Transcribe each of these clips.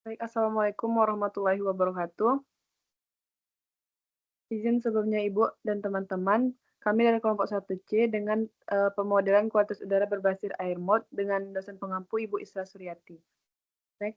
Baik, Assalamualaikum warahmatullahi wabarakatuh. Izin sebelumnya Ibu dan teman-teman, kami dari kelompok 1C dengan pemodelan kualitas udara berbasis air mod dengan dosen pengampu Ibu Isra Suryati. Baik,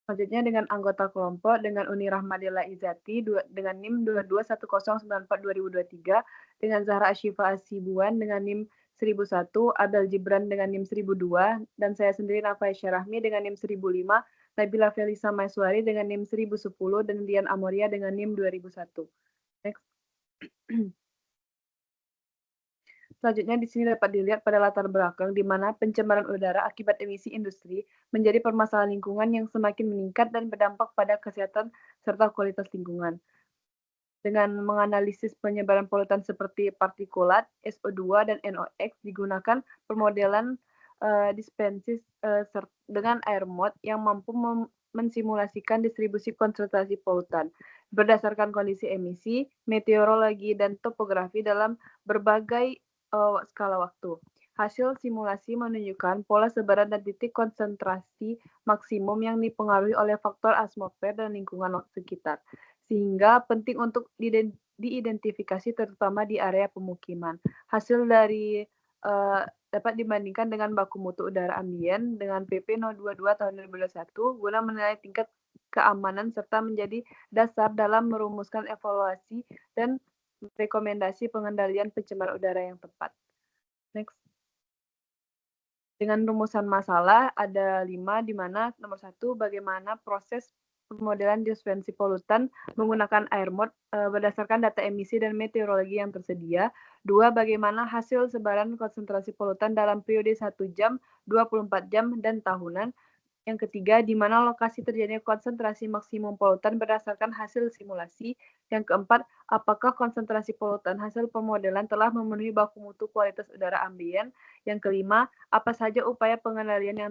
selanjutnya dengan anggota kelompok dengan Uni Rahmadilla Izati dengan NIM 221094223 dengan Zahra Asyifa Asibuan dengan NIM 1001, Abel Gibran dengan NIM 1002, dan saya sendiri Nafa Syarahmi dengan NIM 1005, Nabila Felisa Maiswari dengan NIM 1010, dan Dian Amoria dengan NIM 2001. Next. Selanjutnya di sini dapat dilihat pada latar belakang di mana pencemaran udara akibat emisi industri menjadi permasalahan lingkungan yang semakin meningkat dan berdampak pada kesehatan serta kualitas lingkungan. Dengan menganalisis penyebaran polutan seperti partikulat, SO2, dan NOx digunakan permodelan dispensis dengan air mod yang mampu mensimulasikan distribusi konsentrasi polutan berdasarkan kondisi emisi, meteorologi, dan topografi dalam berbagai skala waktu. Hasil simulasi menunjukkan pola sebaran dan titik konsentrasi maksimum yang dipengaruhi oleh faktor atmosfer dan lingkungan sekitar, sehingga penting untuk diidentifikasi terutama di area pemukiman. Hasil dari dapat dibandingkan dengan baku mutu udara ambien dengan PP 022 tahun 2021 guna menilai tingkat keamanan serta menjadi dasar dalam merumuskan evaluasi dan rekomendasi pengendalian pencemaran udara yang tepat. Next. Dengan rumusan masalah ada 5, di mana nomor 1, bagaimana proses pemodelan dispensi polutan menggunakan air mod berdasarkan data emisi dan meteorologi yang tersedia. 2, bagaimana hasil sebaran konsentrasi polutan dalam periode 1 jam, 24 jam, dan tahunan. Yang ketiga, di mana lokasi terjadinya konsentrasi maksimum polutan berdasarkan hasil simulasi. Yang keempat, apakah konsentrasi polutan hasil pemodelan telah memenuhi baku mutu kualitas udara ambien. Yang kelima, apa saja upaya pengendalian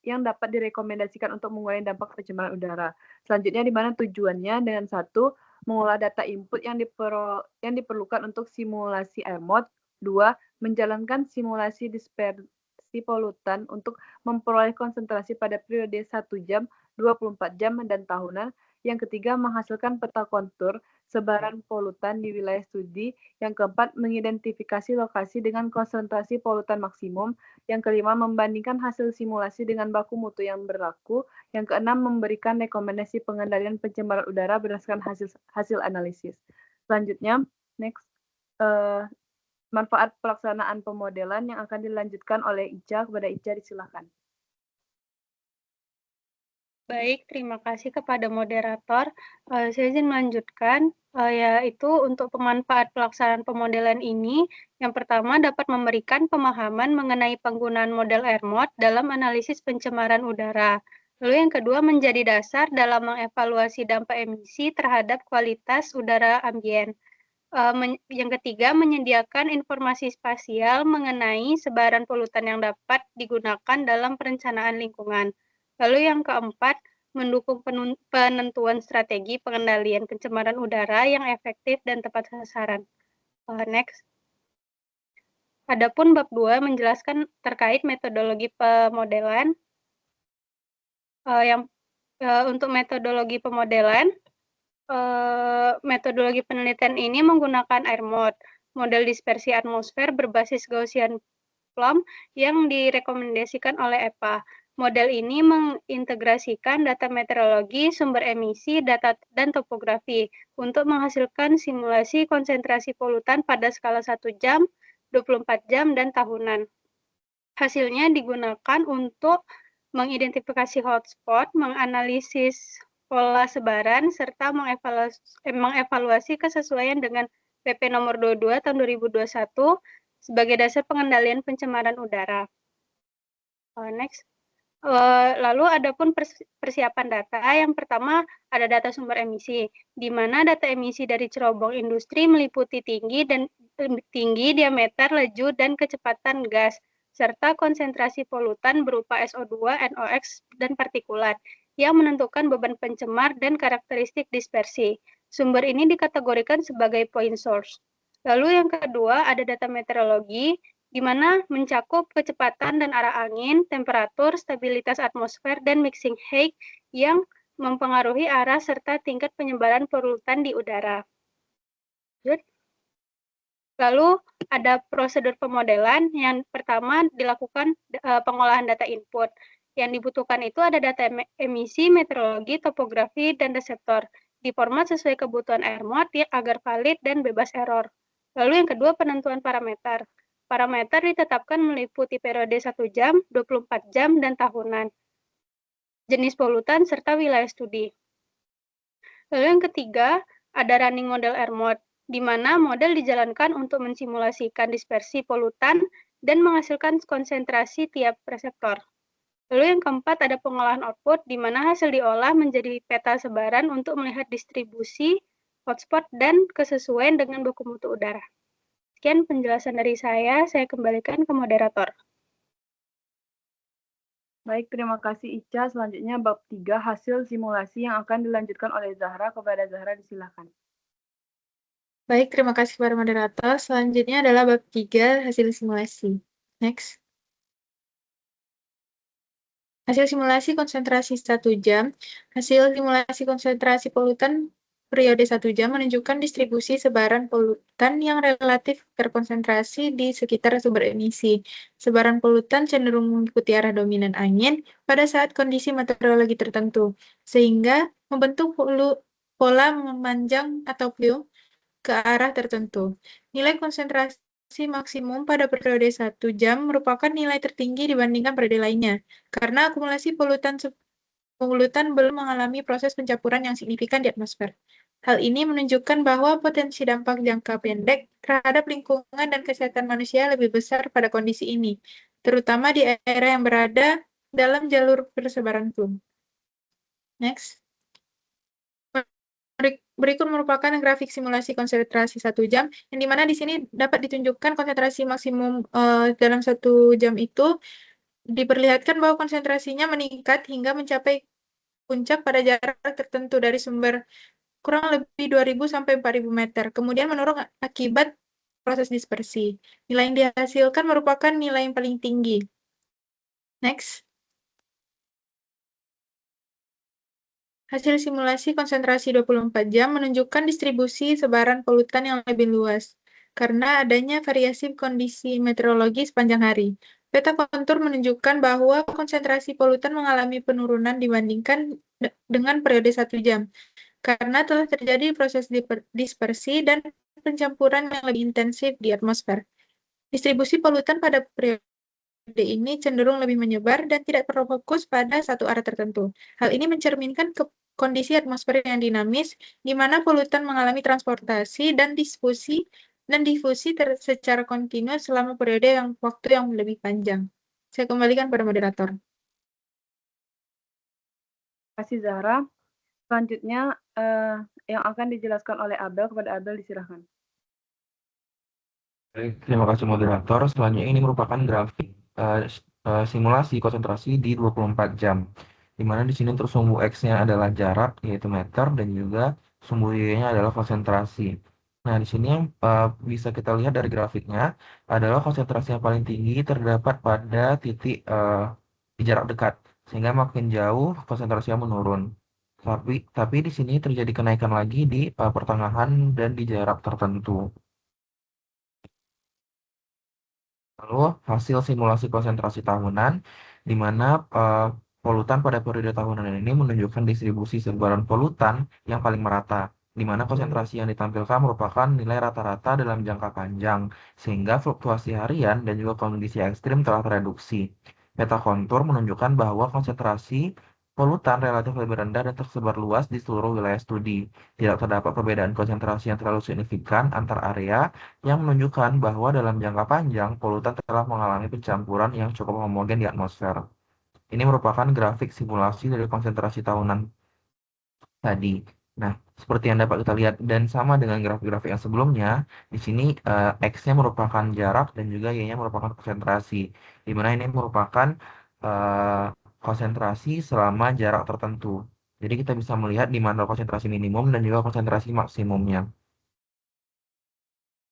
yang dapat direkomendasikan untuk mengurangi dampak pencemaran udara. Selanjutnya, di mana tujuannya dengan 1, mengolah data input yang diperlukan untuk simulasi air mod. 2, menjalankan simulasi dispersi polutan untuk memperoleh konsentrasi pada periode 1 jam, 24 jam, dan tahunan. Yang ketiga, menghasilkan peta kontur sebaran polutan di wilayah studi. Yang keempat, mengidentifikasi lokasi dengan konsentrasi polutan maksimum. Yang kelima, membandingkan hasil simulasi dengan baku mutu yang berlaku. Yang keenam, memberikan rekomendasi pengendalian pencemaran udara berdasarkan hasil analisis. Selanjutnya, next. Manfaat pelaksanaan pemodelan yang akan dilanjutkan oleh Ica. Kepada Ica, disilakan. Baik, terima kasih kepada moderator. Saya izin melanjutkan, yaitu untuk pemanfaat pelaksanaan pemodelan ini, yang pertama dapat memberikan pemahaman mengenai penggunaan model air mod dalam analisis pencemaran udara. Lalu yang kedua menjadi dasar dalam mengevaluasi dampak emisi terhadap kualitas udara ambien. Yang ketiga, menyediakan informasi spasial mengenai sebaran polutan yang dapat digunakan dalam perencanaan lingkungan. Lalu yang keempat, mendukung penentuan strategi pengendalian pencemaran udara yang efektif dan tepat sasaran. Next. Adapun bab 2 menjelaskan terkait metodologi pemodelan. Untuk metodologi pemodelan, metodologi penelitian ini menggunakan air mod, model dispersi atmosfer berbasis Gaussian plumb yang direkomendasikan oleh EPA. Model ini mengintegrasikan data meteorologi, sumber emisi, data dan topografi untuk menghasilkan simulasi konsentrasi polutan pada skala 1 jam, 24 jam, dan tahunan. Hasilnya digunakan untuk mengidentifikasi hotspot, menganalisis pola sebaran, serta mengevaluasi kesesuaian dengan PP nomor 22 tahun 2021 sebagai dasar pengendalian pencemaran udara. Next. Lalu adapun persiapan data, yang pertama ada data sumber emisi, di mana data emisi dari cerobong industri meliputi tinggi, diameter, laju, dan kecepatan gas, serta konsentrasi polutan berupa SO2, NOx, dan partikulat, yang menentukan beban pencemar dan karakteristik dispersi. Sumber ini dikategorikan sebagai point source. Lalu yang kedua ada data meteorologi, di mana mencakup kecepatan dan arah angin, temperatur, stabilitas atmosfer, dan mixing height yang mempengaruhi arah serta tingkat penyebaran polutan di udara. Lalu ada prosedur pemodelan. Yang pertama dilakukan pengolahan data input. Yang dibutuhkan itu ada data emisi, meteorologi, topografi, dan reseptor. Di format sesuai kebutuhan AirMod agar valid dan bebas error. Lalu yang kedua penentuan parameter. Parameter ditetapkan meliputi periode 1 jam, 24 jam, dan tahunan. Jenis polutan serta wilayah studi. Lalu yang ketiga ada running model AirMod, di mana model dijalankan untuk mensimulasikan dispersi polutan dan menghasilkan konsentrasi tiap reseptor. Lalu yang keempat ada pengolahan output, di mana hasil diolah menjadi peta sebaran untuk melihat distribusi, hotspot, dan kesesuaian dengan baku mutu udara. Sekian penjelasan dari saya kembalikan ke moderator. Baik, terima kasih Ica. Selanjutnya bab 3 hasil simulasi yang akan dilanjutkan oleh Zahra. Kepada Zahra disilahkan. Baik, terima kasih kepada moderator. Selanjutnya adalah bab 3 hasil simulasi. Next. Hasil simulasi konsentrasi 1 jam. Hasil simulasi konsentrasi polutan periode 1 jam menunjukkan distribusi sebaran polutan yang relatif terkonsentrasi di sekitar sumber emisi. Sebaran polutan cenderung mengikuti arah dominan angin pada saat kondisi meteorologi tertentu, sehingga membentuk pola memanjang atau plume ke arah tertentu. Nilai konsentrasi maksimum pada periode 1 jam merupakan nilai tertinggi dibandingkan periode lainnya, karena akumulasi polutan belum mengalami proses pencampuran yang signifikan di atmosfer. Hal ini menunjukkan bahwa potensi dampak jangka pendek terhadap lingkungan dan kesehatan manusia lebih besar pada kondisi ini, terutama di daerah yang berada dalam jalur persebaran plume. Next. Berikut merupakan grafik simulasi konsentrasi 1 jam, yang dimana di sini dapat ditunjukkan konsentrasi maksimum dalam 1 jam itu diperlihatkan bahwa konsentrasinya meningkat hingga mencapai puncak pada jarak tertentu dari sumber kurang lebih 2.000 sampai 4.000 meter, kemudian menurun akibat proses dispersi. Nilai yang dihasilkan merupakan nilai yang paling tinggi. Next. Hasil simulasi konsentrasi 24 jam menunjukkan distribusi sebaran polutan yang lebih luas, karena adanya variasi kondisi meteorologi sepanjang hari. Peta kontur menunjukkan bahwa konsentrasi polutan mengalami penurunan dibandingkan dengan periode 1 jam, karena telah terjadi proses dispersi dan pencampuran yang lebih intensif di atmosfer. Distribusi polutan pada periode ini cenderung lebih menyebar dan tidak terfokus pada satu arah tertentu. Hal ini mencerminkan kondisi atmosfer yang dinamis, di mana polutan mengalami transportasi dan difusi secara kontinu selama periode waktu yang lebih panjang. Saya kembalikan pada moderator. Terima kasih Zahra. Selanjutnya yang akan dijelaskan oleh Abel. Kepada Abel disilahkan. Baik, terima kasih moderator. Selanjutnya ini merupakan grafik simulasi konsentrasi di 24 jam. Di mana di sini untuk sumbu X-nya adalah jarak, yaitu meter, dan juga sumbu Y-nya adalah konsentrasi. Nah, di sini yang bisa kita lihat dari grafiknya adalah konsentrasi yang paling tinggi terdapat pada titik di jarak dekat, sehingga makin jauh konsentrasinya menurun. Tapi di sini terjadi kenaikan lagi di pertengahan dan di jarak tertentu. Lalu hasil simulasi konsentrasi tahunan, di mana polutan pada periode tahunan ini menunjukkan distribusi sebaran polutan yang paling merata, di mana konsentrasi yang ditampilkan merupakan nilai rata-rata dalam jangka panjang, sehingga fluktuasi harian dan juga kondisi ekstrim telah tereduksi. Peta kontur menunjukkan bahwa konsentrasi polutan relatif lebih rendah dan tersebar luas di seluruh wilayah studi. Tidak terdapat perbedaan konsentrasi yang terlalu signifikan antar area, yang menunjukkan bahwa dalam jangka panjang polutan telah mengalami pencampuran yang cukup homogen di atmosfer. Ini merupakan grafik simulasi dari konsentrasi tahunan tadi. Nah, seperti yang dapat kita lihat dan sama dengan grafik-grafik yang sebelumnya, di sini X-nya merupakan jarak dan juga Y-nya merupakan konsentrasi, di mana ini merupakan konsentrasi selama jarak tertentu. Jadi kita bisa melihat di mana konsentrasi minimum dan juga konsentrasi maksimumnya.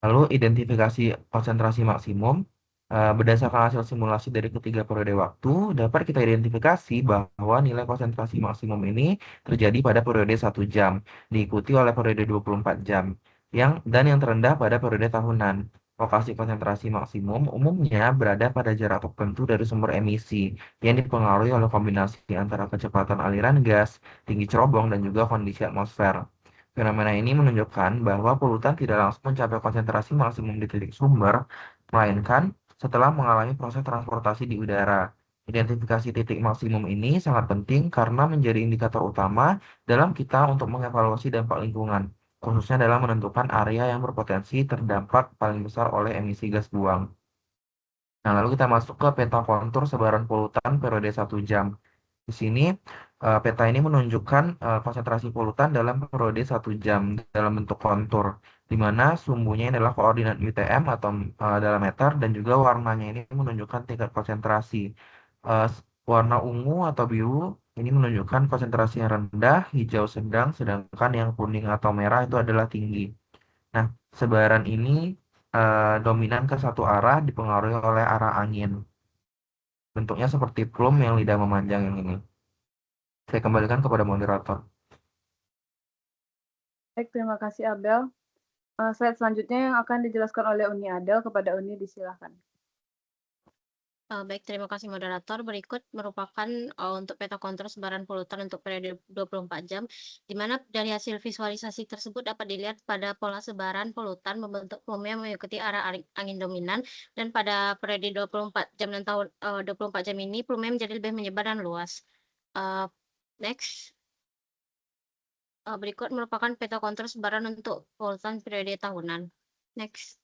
Lalu identifikasi konsentrasi maksimum Berdasarkan hasil simulasi dari ketiga periode waktu, dapat kita identifikasi bahwa nilai konsentrasi maksimum ini terjadi pada periode 1 jam, diikuti oleh periode 24 jam, dan yang terendah pada periode tahunan. Lokasi konsentrasi maksimum umumnya berada pada jarak tertentu dari sumber emisi, yang dipengaruhi oleh kombinasi antara kecepatan aliran gas, tinggi cerobong, dan juga kondisi atmosfer. Fenomena ini menunjukkan bahwa polutan tidak langsung mencapai konsentrasi maksimum di titik sumber, melainkan setelah mengalami proses transportasi di udara. Identifikasi titik maksimum ini sangat penting karena menjadi indikator utama dalam kita untuk mengevaluasi dampak lingkungan, khususnya dalam menentukan area yang berpotensi terdampak paling besar oleh emisi gas buang. Nah, lalu kita masuk ke peta kontur sebaran polutan periode 1 jam. Di sini, peta ini menunjukkan konsentrasi polutan dalam periode 1 jam dalam bentuk kontur, di mana sumbunya adalah koordinat UTM atau dalam meter, dan juga warnanya ini menunjukkan tingkat konsentrasi. Eh, Warna ungu atau biru ini menunjukkan konsentrasi yang rendah, hijau sedang, sedangkan yang kuning atau merah itu adalah tinggi. Nah, sebaran ini dominan ke satu arah dipengaruhi oleh arah angin. Bentuknya seperti plum yang lidah memanjang yang ini. Saya kembalikan kepada moderator. Baik, terima kasih Abel. Slide selanjutnya yang akan dijelaskan oleh Uni Adel, kepada Uni disilahkan. Baik, terima kasih moderator. Berikut merupakan untuk peta kontur sebaran polutan untuk periode 24 jam, di mana dari hasil visualisasi tersebut dapat dilihat pada pola sebaran polutan membentuk plume yang mengikuti arah angin dominan, dan pada periode 24 jam dan tahun 24 jam ini plume menjadi lebih menyebar dan luas. Next. Berikut merupakan peta kontur sebaran untuk polutan periode tahunan. Next.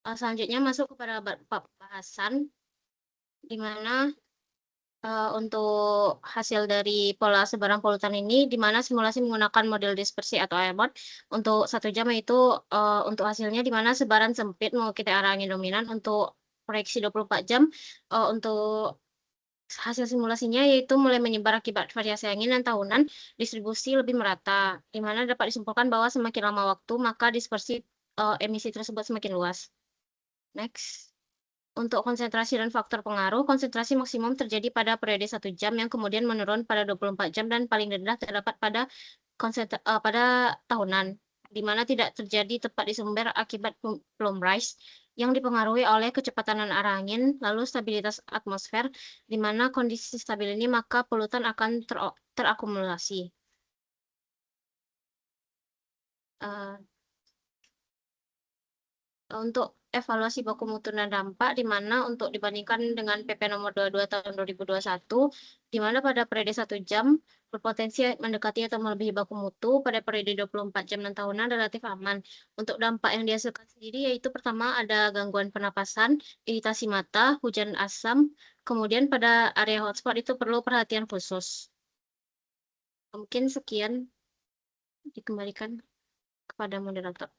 Selanjutnya masuk kepada bahasan, di mana untuk hasil dari pola sebaran polutan ini, di mana simulasi menggunakan model dispersi atau airborne untuk 1 jam, yaitu untuk hasilnya di mana sebaran sempit mengikuti arah angin dominan. Untuk proyeksi 24 jam, untuk hasil simulasinya yaitu mulai menyebar akibat variasi angin dan tahunan, distribusi lebih merata, di mana dapat disimpulkan bahwa semakin lama waktu, maka dispersi emisi tersebut semakin luas. Next. Untuk konsentrasi dan faktor pengaruh, konsentrasi maksimum terjadi pada periode 1 jam yang kemudian menurun pada 24 jam dan paling rendah terdapat pada tahunan, di mana tidak terjadi tepat di sumber akibat plume rise yang dipengaruhi oleh kecepatan dan arah angin, lalu stabilitas atmosfer, di mana kondisi stabil ini maka polutan akan terakumulasi. Untuk evaluasi baku mutu dan dampak, di mana untuk dibandingkan dengan PP nomor 22 tahun 2021, di mana pada periode 1 jam berpotensi mendekati atau melebihi baku mutu, pada periode 24 jam dan tahunan relatif aman. Untuk dampak yang dihasilkan sendiri yaitu pertama ada gangguan pernapasan, iritasi mata, hujan asam, kemudian pada area hotspot itu perlu perhatian khusus. Mungkin sekian, dikembalikan kepada moderator.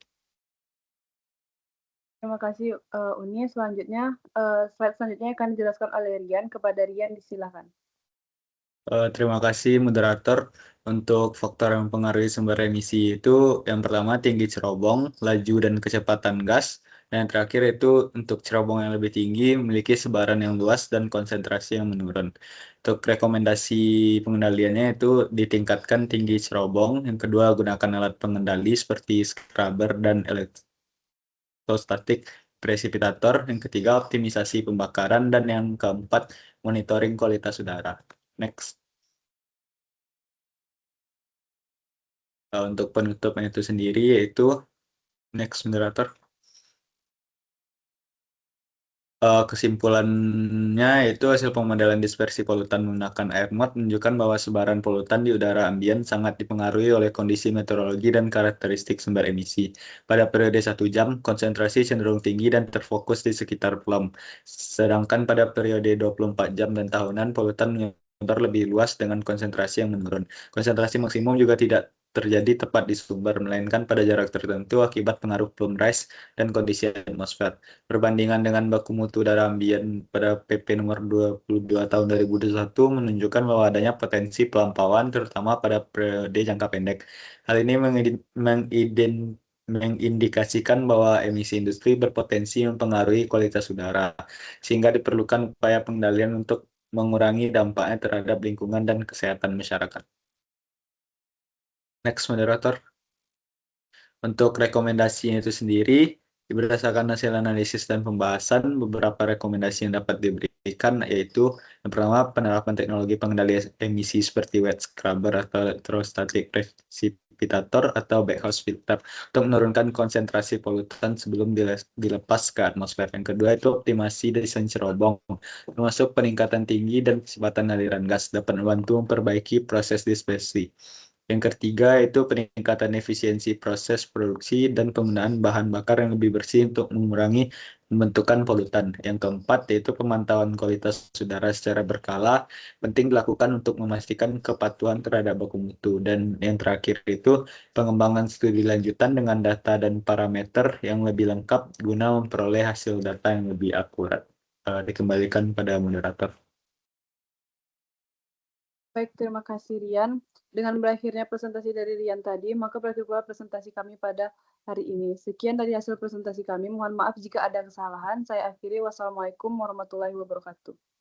Terima kasih Uni. Selanjutnya, slide selanjutnya akan dijelaskan oleh Rian, kepada Rian disilahkan. Terima kasih moderator. Untuk faktor yang mempengaruhi sumber emisi itu yang pertama tinggi cerobong, laju dan kecepatan gas, dan yang terakhir itu untuk cerobong yang lebih tinggi memiliki sebaran yang luas dan konsentrasi yang menurun. Untuk rekomendasi pengendaliannya itu ditingkatkan tinggi cerobong, yang kedua gunakan alat pengendali seperti scrubber dan elektrostatik presipitator, yang ketiga optimisasi pembakaran, dan yang keempat monitoring kualitas udara. Next. Untuk penutupnya itu sendiri yaitu next moderator. Kesimpulannya yaitu hasil pemodelan dispersi polutan menggunakan air mode menunjukkan bahwa sebaran polutan di udara ambien sangat dipengaruhi oleh kondisi meteorologi dan karakteristik sumber emisi. Pada periode 1 jam, konsentrasi cenderung tinggi dan terfokus di sekitar plum. Sedangkan pada periode 24 jam dan tahunan, polutan menyebar lebih luas dengan konsentrasi yang menurun. Konsentrasi maksimum juga tidak terjadi tepat di sumber, melainkan pada jarak tertentu akibat pengaruh plume rise dan kondisi atmosfer. Perbandingan dengan baku mutu udara ambien pada PP nomor 22 tahun 2021 menunjukkan bahwa adanya potensi pelampauan terutama pada periode jangka pendek. Hal ini mengindikasikan bahwa emisi industri berpotensi mempengaruhi kualitas udara, sehingga diperlukan upaya pengendalian untuk mengurangi dampaknya terhadap lingkungan dan kesehatan masyarakat. Next, moderator. Untuk rekomendasinya itu sendiri, berdasarkan hasil analisis dan pembahasan, beberapa rekomendasi yang dapat diberikan yaitu yang pertama, penerapan teknologi pengendali emisi seperti wet scrubber atau electrostatic precipitator atau backhouse filter untuk menurunkan konsentrasi polutan sebelum dilepas ke atmosfer. Yang kedua itu optimasi desain cerobong, termasuk peningkatan tinggi dan kecepatan aliran gas dapat membantu memperbaiki proses dispersi. Yang ketiga itu peningkatan efisiensi proses produksi dan penggunaan bahan bakar yang lebih bersih untuk mengurangi pembentukan polutan. Yang keempat yaitu pemantauan kualitas udara secara berkala penting dilakukan untuk memastikan kepatuhan terhadap baku mutu. Dan yang terakhir itu pengembangan studi lanjutan dengan data dan parameter yang lebih lengkap guna memperoleh hasil data yang lebih akurat. Dikembalikan pada moderator. Baik, terima kasih Rian. Dengan berakhirnya presentasi dari Rian tadi, maka berakhir pula presentasi kami pada hari ini. Sekian dari hasil presentasi kami. Mohon maaf jika ada kesalahan. Saya akhiri. Wassalamualaikum warahmatullahi wabarakatuh.